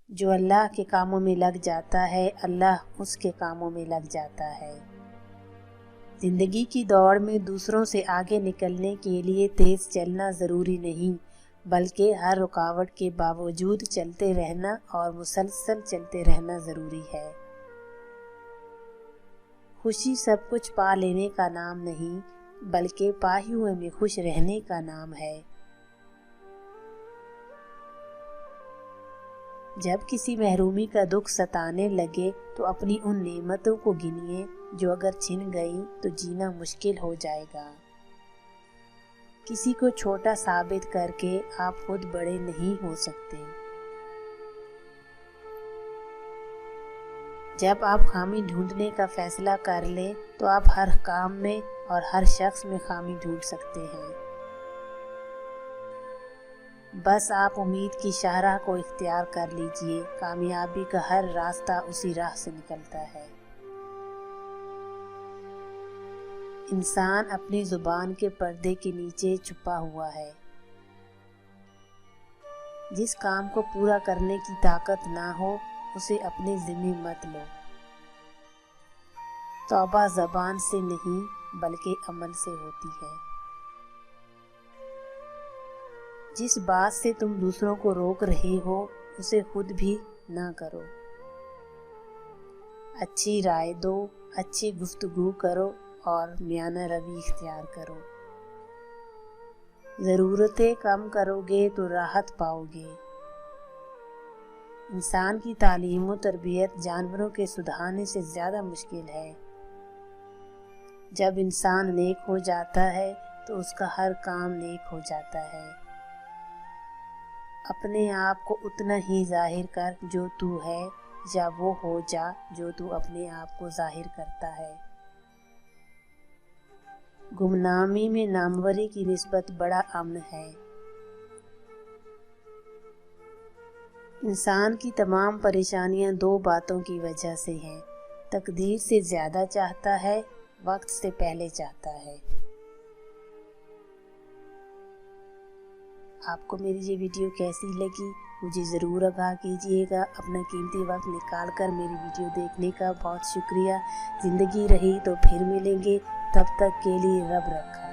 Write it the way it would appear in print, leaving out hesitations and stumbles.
جو اللہ کے کاموں میں لگ جاتا ہے اللہ اس کے کاموں میں لگ جاتا ہے۔ زندگی کی دوڑ میں دوسروں سے آگے نکلنے کے لیے تیز چلنا ضروری نہیں، بلکہ ہر رکاوٹ کے باوجود چلتے رہنا اور مسلسل چلتے رہنا ضروری ہے۔ خوشی سب کچھ پا لینے کا نام نہیں، بلکہ پائے ہوئے میں خوش رہنے کا نام ہے۔ جب کسی محرومی کا دکھ ستانے لگے تو اپنی ان نعمتوں کو گنیے جو اگر چھن گئی تو جینا مشکل ہو جائے گا۔ کسی کو چھوٹا ثابت کر کے آپ خود بڑے نہیں ہو سکتے۔ جب آپ خامی ڈھونڈنے کا فیصلہ کر لیں تو آپ ہر کام میں اور ہر شخص میں خامی ڈھونڈ سکتے ہیں۔ بس آپ امید کی شاہراہ کو اختیار کر لیجئے، کامیابی کا ہر راستہ اسی راہ سے نکلتا ہے۔ انسان اپنی زبان کے پردے کے نیچے چھپا ہوا ہے۔ جس کام کو پورا کرنے کی طاقت نہ ہو اسے اپنے ذمہ مت لو۔ توبہ زبان سے نہیں بلکہ عمل سے ہوتی ہے۔ جس بات سے تم دوسروں کو روک رہے ہو اسے خود بھی نہ کرو۔ اچھی رائے دو، اچھی گفتگو کرو اور میانہ روی اختیار کرو۔ ضرورتیں کم کرو گے تو راحت پاؤ گے۔ انسان کی تعلیم و تربیت جانوروں کے سدھارنے سے زیادہ مشکل ہے۔ جب انسان نیک ہو جاتا ہے تو اس کا ہر کام نیک ہو جاتا ہے۔ اپنے آپ کو اتنا ہی ظاہر کر جو تو ہے، یا وہ ہو جا جو تو اپنے آپ کو ظاہر کرتا ہے۔ گمنامی میں ناموری کی نسبت بڑا امن ہے۔ انسان کی تمام پریشانیاں دو باتوں کی وجہ سے ہیں، تقدیر سے زیادہ چاہتا ہے، وقت سے پہلے چاہتا ہے۔ آپ کو میری یہ ویڈیو کیسی لگی مجھے ضرور آگاہ کیجیے گا۔ اپنا قیمتی وقت نکال کر میری ویڈیو دیکھنے کا بہت شکریہ۔ زندگی رہی تو پھر ملیں گے، تب تک کے لیے رب رکھا۔